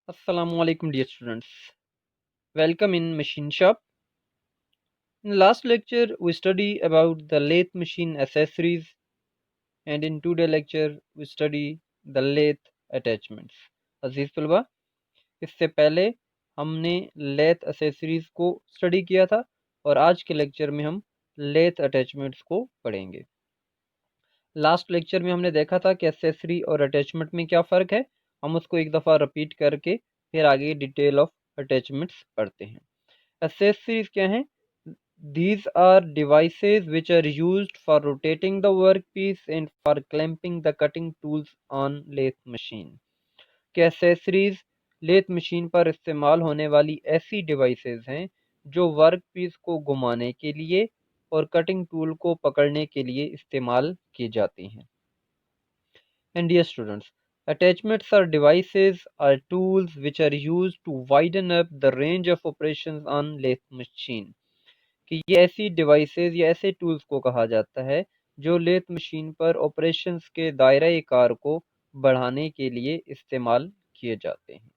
Assalamu alaikum dear students. Welcome in Machine Shop. In the last lecture we study about the lathe machine accessories, and in today's lecture we study the lathe attachments. अजीज तलबा, इससे पहले हमने lathe accessories को study किया था और आज के लेक्चर में हम लेथ अटैचमेंट्स को पढ़ेंगे। लास्ट लेक्चर में हमने देखा था कि एसेसरी और अटैचमेंट में क्या फ़र्क है। हम उसको एक दफ़ा रिपीट करके फिर आगे डिटेल ऑफ अटैचमेंट्स पढ़ते हैं। Accessories क्या हैं? These are devices which are used for rotating the workpiece and for clamping the cutting tools on lathe machine. कि accessories लेथ मशीन पर इस्तेमाल होने वाली ऐसी डिवाइसेस हैं जो वर्क पीस को घुमाने के लिए और कटिंग टूल को पकड़ने के लिए इस्तेमाल की जाती हैं। And dear students, attachments are devices or tools which are used to widen up the range of operations on lathe machine. कि ये ऐसी डिवाइसेस या ऐसे टूल्स को कहा जाता है जो लेथ मशीन पर ऑपरेशंस के दायरे कार को बढ़ाने के लिए इस्तेमाल किए जाते हैं।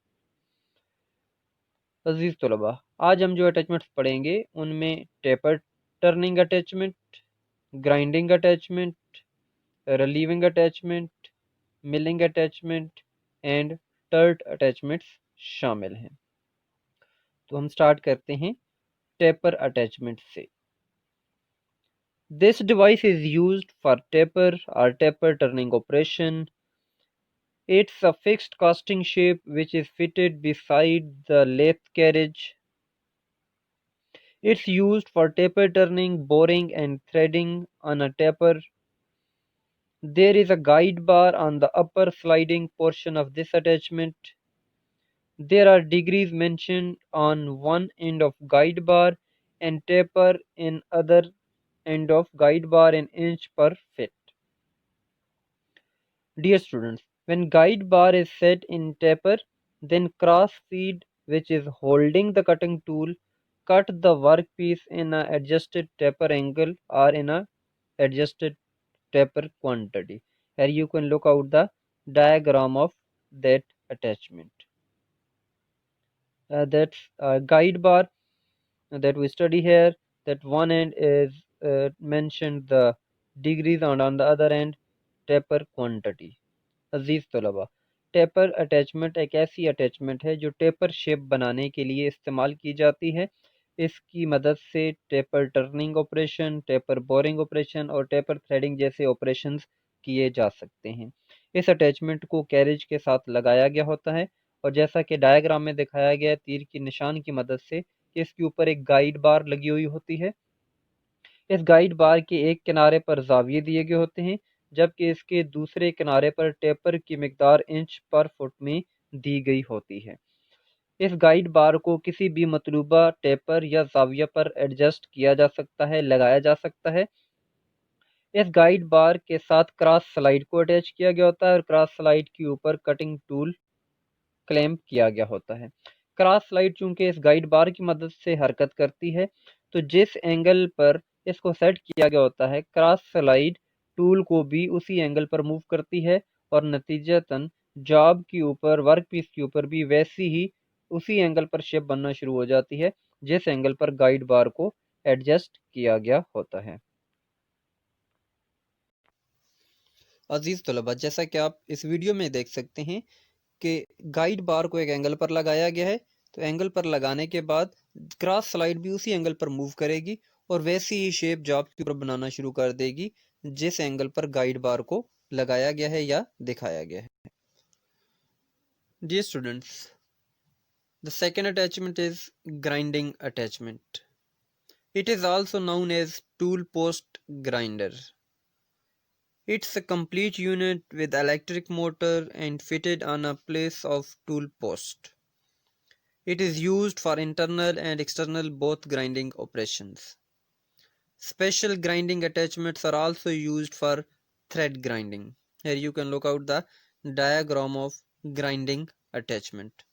अजीज तलबा, आज हम जो अटैचमेंट्स पढ़ेंगे उनमें taper turning attachment, grinding attachment, relieving attachment, milling attachment and tert attachments शामिल हैं। तो हम स्टार्ट करते हैं टेपर अटैचमेंट से। This device is used for taper or taper turning operation. It's a fixed casting shape which is fitted beside the lathe carriage. It's used for taper turning, boring and threading on a taper. There is a guide bar on the upper sliding portion of this attachment. There are degrees mentioned on one end of guide bar and taper in other end of guide bar in inch per fit. Dear students, when guide bar is set in taper, then cross feed, which is holding the cutting tool, cut the workpiece in a adjusted taper angle or in a adjusted taper quantity. Here you can look out the diagram of that attachment. That's a guide bar that we study here. That one end is mentioned the degrees and on the other end taper quantity. अजीज़ तलबा, taper attachment एक ऐसी attachment है जो taper shape बनाने के लिए इस्तेमाल की जाती है। इसकी मदद से taper turning operation, taper boring operation और टेपर थ्रेडिंग जैसे ऑपरेशंस किए जा सकते हैं। इस अटैचमेंट को कैरेज के साथ लगाया गया होता है और जैसा कि डायग्राम में दिखाया गया है तीर की निशान की मदद से कि इसके ऊपर एक गाइड बार लगी हुई होती है। इस गाइड बार के एक किनारे पर जाविये दिए गए होते हैं जबकि इसके दूसरे किनारे पर टेपर की मिकदार इंच पर फुट में दी गई होती है। इस गाइड बार को किसी भी मतलूबा टेपर या जाविया पर एडजस्ट किया जा सकता है, लगाया जा सकता है। इस गाइड बार के साथ क्रॉस स्लाइड को अटैच किया गया होता है और क्रॉस स्लाइड के ऊपर कटिंग टूल क्लैंप किया गया होता है। क्रॉस स्लाइड चूंकि इस गाइड बार की मदद से हरकत करती है तो जिस एंगल पर इसको सेट किया गया होता है क्रॉस स्लाइड टूल को भी उसी एंगल पर मूव करती है और नतीजतन जॉब के ऊपर, वर्क पीस के ऊपर भी वैसी ही उसी एंगल पर शेप बनना शुरू हो जाती है जिस एंगल पर गाइड बार को एडजस्ट किया गया होता है। अजीज तलबा, जैसा कि आप इस वीडियो में देख सकते हैं कि गाइड बार को एक एंगल पर लगाया गया है, तो एंगल पर लगाने के बाद क्रॉस स्लाइड भी उसी एंगल पर मूव करेगी और वैसी ही शेप जॉब के ऊपर बनाना शुरू कर देगी जिस एंगल पर गाइड बार को लगाया गया है या दिखाया गया है। Dear students, the second attachment is grinding attachment. It is also known as tool post grinder. It's a complete unit with electric motor and fitted on a place of tool post. It is used for internal and external both grinding operations. Special grinding attachments are also used for thread grinding. Here you can look out the diagram of grinding attachment.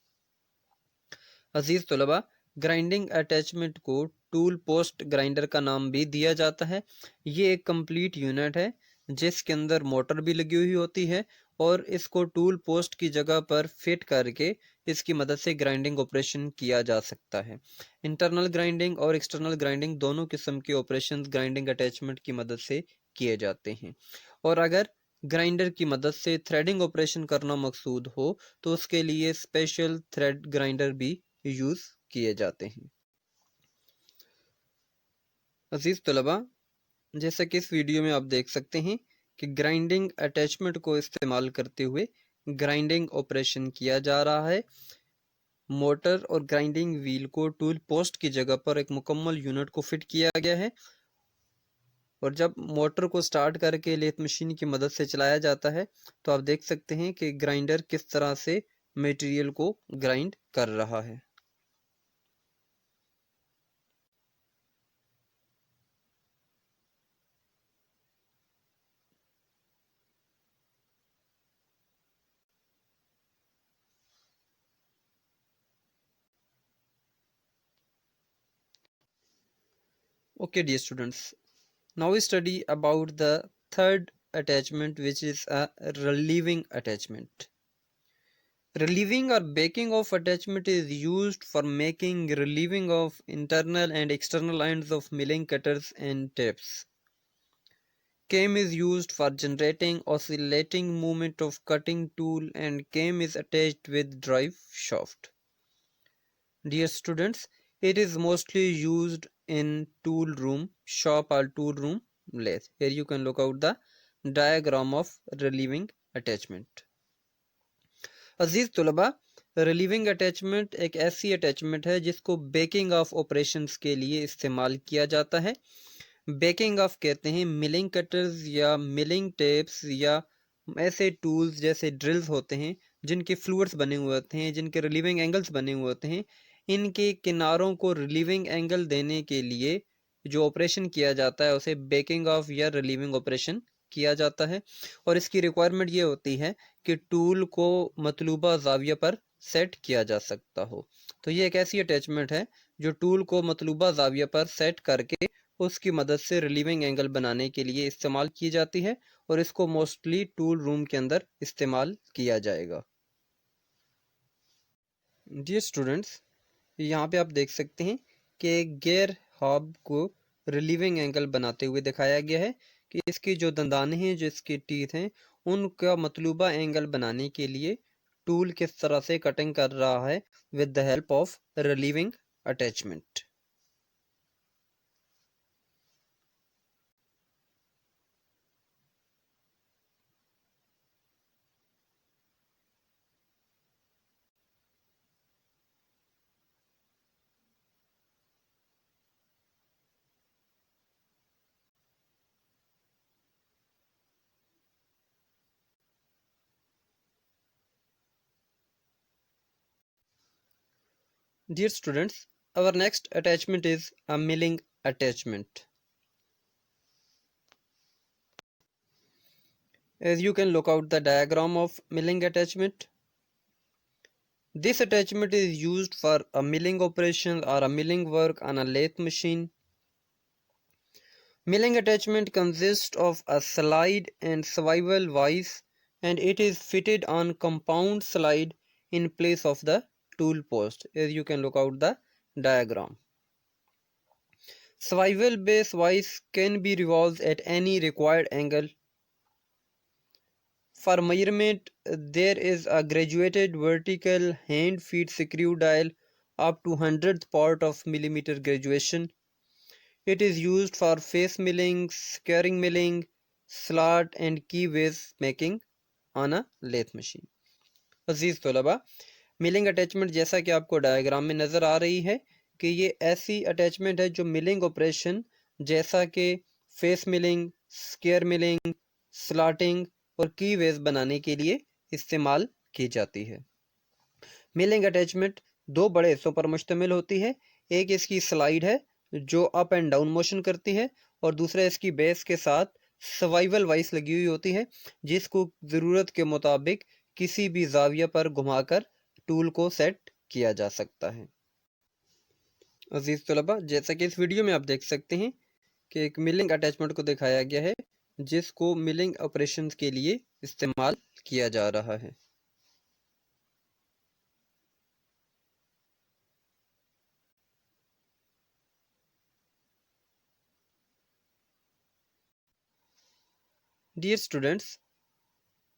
अजीज तलबा, grinding attachment को tool post grinder का नाम भी दिया जाता है। ये एक कंप्लीट यूनिट है जिसके अंदर मोटर भी लगी हुई होती है اور اس کو ٹول پوسٹ کی جگہ پر فٹ کر کے اس کی مدد سے گرائنڈنگ آپریشن کیا جا سکتا ہے۔ انٹرنل گرائنڈنگ اور ایکسٹرنل گرائنڈنگ دونوں قسم کے آپریشن گرائنڈنگ اٹیچمنٹ کی مدد سے کیے جاتے ہیں، اور اگر گرائنڈر کی مدد سے تھریڈنگ آپریشن کرنا مقصود ہو تو اس کے لیے اسپیشل تھریڈ گرائنڈر بھی یوز کیے جاتے ہیں۔ عزیز طلبہ، جیسا کہ اس ویڈیو میں آپ دیکھ سکتے ہیں کہ گرائنڈنگ اٹیچمنٹ کو استعمال کرتے ہوئے گرائنڈنگ آپریشن کیا جا رہا ہے۔ موٹر اور گرائنڈنگ ویل کو ٹول پوسٹ کی جگہ پر ایک مکمل یونٹ کو فٹ کیا گیا ہے، اور جب موٹر کو سٹارٹ کر کے لیتھ مشین کی مدد سے چلایا جاتا ہے تو آپ دیکھ سکتے ہیں کہ گرائنڈر کس طرح سے میٹیریل کو گرائنڈ کر رہا ہے۔ Okay, dear students, now we study about the third attachment, which is a relieving attachment. Relieving or baking of attachment is used for making relieving of internal and external ends of milling cutters and tapes. Cam is used for generating oscillating movement of cutting tool, and cam is attached with drive shaft. Dear students, it is mostly used in tool room, shop or tool room lathe. Here you can look out the diagram of relieving attachment. عزیز طلبہ، relieving attachment ایک ایسی attachment ہے جس کو baking of operations کے لیے استعمال کیا جاتا ہے۔ بیکنگ آف کہتے ہیں ملنگ کٹرز یا ملنگ ٹیپس یا ایسے ٹولز جیسے ڈرلز ہوتے ہیں جن کے فلوئڈز بنے ہوئے ہوتے ہیں، جن کے ریلیونگ اینگلز بنے ہوئے ہوتے ہیں، ان کے کناروں کو ریلیونگ اینگل دینے کے لیے جو آپریشن کیا جاتا ہے اسے بیکنگ آف یا ریلیونگ آپریشن کیا جاتا ہے، اور اس کی ریکوائرمنٹ یہ ہوتی ہے کہ ٹول کو مطلوبہ زاویہ پر سیٹ کیا جا سکتا ہو۔ تو یہ ایک ایسی اٹیچمنٹ ہے جو ٹول کو مطلوبہ زاویہ پر سیٹ کر کے اس کی مدد سے ریلیونگ اینگل بنانے کے لیے استعمال کی جاتی ہے، اور اس کو موسٹلی ٹول روم کے اندر استعمال کیا جائے گا۔ ڈیئر اسٹوڈنٹس، یہاں پہ آپ دیکھ سکتے ہیں کہ گیئر ہاب کو ریلیونگ اینگل بناتے ہوئے دکھایا گیا ہے کہ اس کی جو دندانے ہیں، جو اس کی ٹیتھ ہیں، ان کا مطلوبہ اینگل بنانے کے لیے ٹول کس طرح سے کٹنگ کر رہا ہے with the help of relieving attachment. Dear students, our next attachment is a milling attachment. As you can look out the diagram of milling attachment, this attachment is used for a milling operation or a milling work on a lathe machine. Milling attachment consists of a slide and swivel vise, and it is fitted on compound slide in place of the tool post, as you can look out the diagram. Swivel base vise can be revolved at any required angle. For measurement, there is a graduated vertical hand feed screw dial up to 100th part of millimeter graduation. It is used for face milling, squaring milling, slot and key ways making on a lathe machine. عزیز طلبہ، ملنگ attachment جیسا کہ آپ کو diagram میں نظر آ رہی ہے کہ یہ ایسی اٹیچمنٹ ہے جو ملنگ آپریشن جیسا کہ فیس ملنگ، سکیئر ملنگ، سلاٹنگ اور کی ویز بنانے کے لیے استعمال کی جاتی ہے۔ ملنگ اٹیچمنٹ دو بڑے حصوں پر مشتمل ہوتی ہے، ایک اس کی سلائیڈ ہے جو اپ اینڈ ڈاؤن موشن کرتی ہے، اور دوسرا اس کی بیس کے ساتھ سوائیول وائس لگی ہوئی ہوتی ہے جس کو ضرورت کے مطابق کسی بھی زاویہ پر گھما کر ٹول کو سیٹ کیا جا سکتا ہے۔ عزیز طلبہ، جیسا کہ اس ویڈیو میں آپ دیکھ سکتے ہیں کہ ایک ملنگ اٹیچمنٹ کو دکھایا گیا ہے جس کو ملنگ آپریشنز کے لیے استعمال کیا جا رہا ہے۔ Dear students,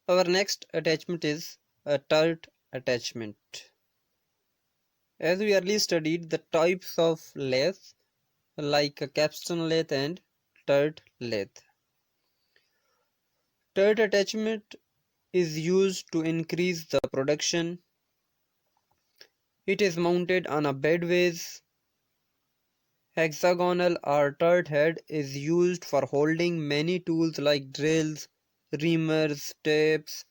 our next attachment is a turret attachment. As we earlier studied the types of lathe like a capstan lathe and turret lathe. Turret attachment is used to increase the production. It is mounted on a bed vase. Hexagonal or turret head is used for holding many tools like drills, reamers, tapes,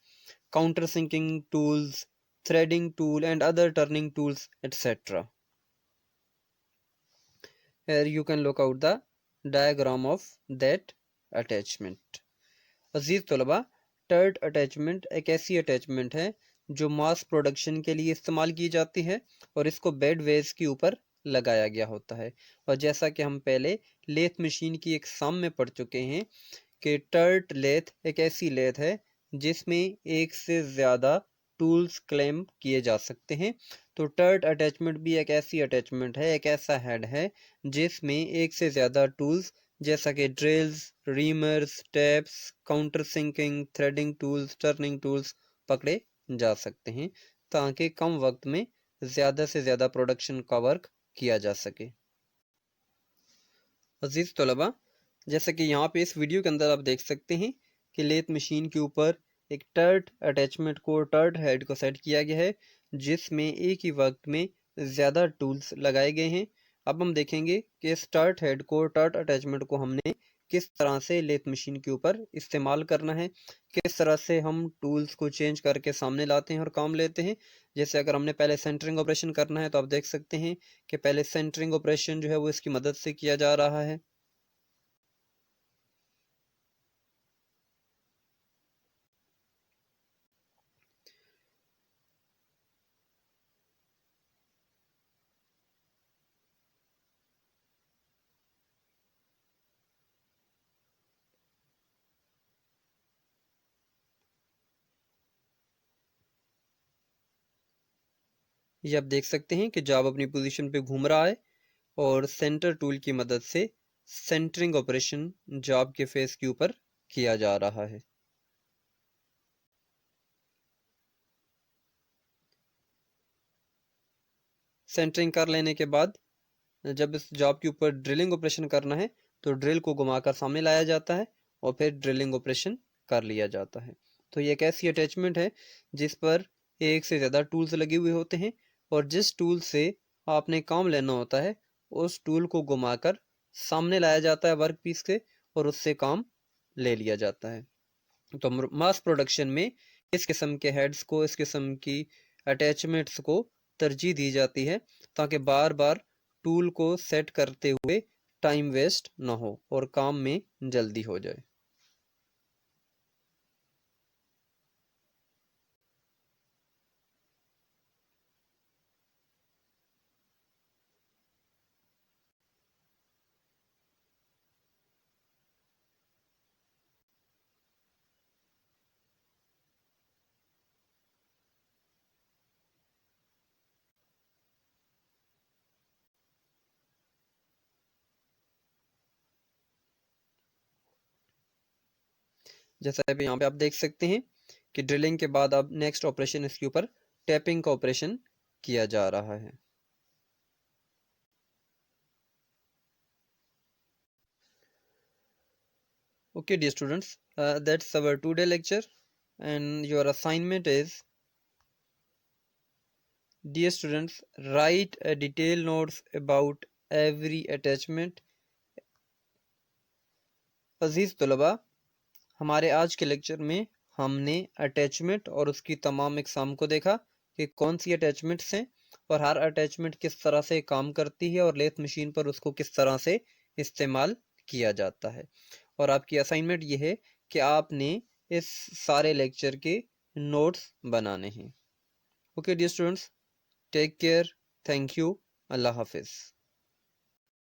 countersinking tools, threading tool and other turning tools, etc. Here you can look out the diagram of that attachment. عزیز طلبہ، ٹرٹ attachment ایک ایسی attachment ہے جو mass production کے لیے استعمال کی جاتی ہے اور اس کو بیڈ ویز کے اوپر لگایا گیا ہوتا ہے۔ اور جیسا کہ ہم پہلے لیتھ مشین کی ایگزام میں پڑھ چکے ہیں کہ ٹرٹ لیتھ ایک ایسی لیتھ ہے جس میں ایک سے زیادہ ٹولز کلیم کیے جا سکتے ہیں۔ تو ٹرٹ اٹیچمنٹ بھی ایک ایسی اٹیچمنٹ ہے، ایک ایسا ہیڈ ہے جس میں ایک سے زیادہ ٹولز جیسا کہ drills, reamers, taps, countersinking, threading tools, turning tools پکڑے جا سکتے ہیں تاکہ کم وقت میں زیادہ سے زیادہ پروڈکشن کا ورک کیا جا سکے۔ عزیز طلبہ، جیسا کہ یہاں پہ اس ویڈیو کے اندر آپ دیکھ سکتے ہیں کہ لیتھ مشین کے اوپر ایک ٹرٹ اٹیچمنٹ کو، ٹرٹ ہیڈ کو سیٹ کیا گیا ہے جس میں ایک ہی وقت میں زیادہ ٹولز لگائے گئے ہیں۔ اب ہم دیکھیں گے کہ اس ٹرٹ ہیڈ کو، ٹرٹ اٹیچمنٹ کو ہم نے کس طرح سے لیتھ مشین کے اوپر استعمال کرنا ہے، کس طرح سے ہم ٹولز کو چینج کر کے سامنے لاتے ہیں اور کام لیتے ہیں۔ جیسے اگر ہم نے پہلے سینٹرنگ آپریشن کرنا ہے تو آپ دیکھ سکتے ہیں کہ پہلے سینٹرنگ آپریشن جو ہے وہ اس کی مدد سے کیا جا رہا ہے۔ یہ آپ دیکھ سکتے ہیں کہ جاب اپنی پوزیشن پہ گھوم رہا ہے اور سینٹر ٹول کی مدد سے سینٹرنگ آپریشن جاب کے فیس کے اوپر کیا جا رہا ہے۔ سینٹرنگ کر لینے کے بعد جب اس جاب کے اوپر ڈرلنگ آپریشن کرنا ہے تو ڈرل کو گھما کر سامنے لایا جاتا ہے اور پھر ڈرلنگ آپریشن کر لیا جاتا ہے۔ تو یہ ایک ایسی اٹیچمنٹ ہے جس پر ایک سے زیادہ ٹولز لگے ہوئے ہوتے ہیں اور جس ٹول سے آپ نے کام لینا ہوتا ہے اس ٹول کو گھما کر سامنے لایا جاتا ہے ورک پیس کے اور اس سے کام لے لیا جاتا ہے۔ تو ماس پروڈکشن میں اس قسم کے ہیڈز کو، اس قسم کی اٹیچمنٹس کو ترجیح دی جاتی ہے تاکہ بار بار ٹول کو سیٹ کرتے ہوئے ٹائم ویسٹ نہ ہو اور کام میں جلدی ہو جائے۔ جیسا کہ یہاں پہ آپ دیکھ سکتے ہیں کہ ڈرلنگ کے بعد اب نیکسٹ آپریشن اس کے اوپر ٹیپنگ کا آپریشن کیا جا رہا ہے۔ Okay dear students, that's our today lecture and your assignment is, dear students, write a detailed notes about every attachment. عزیز طلبہ، ہمارے آج کے لیکچر میں ہم نے اٹیچمنٹ اور اس کی تمام اقسام کو دیکھا کہ کون سی اٹیچمنٹس ہیں اور ہر اٹیچمنٹ کس طرح سے کام کرتی ہے اور لیتھ مشین پر اس کو کس طرح سے استعمال کیا جاتا ہے۔ اور آپ کی اسائنمنٹ یہ ہے کہ آپ نے اس سارے لیکچر کے نوٹس بنانے ہیں۔ Okay dear students, take care, thank you, اللہ حافظ۔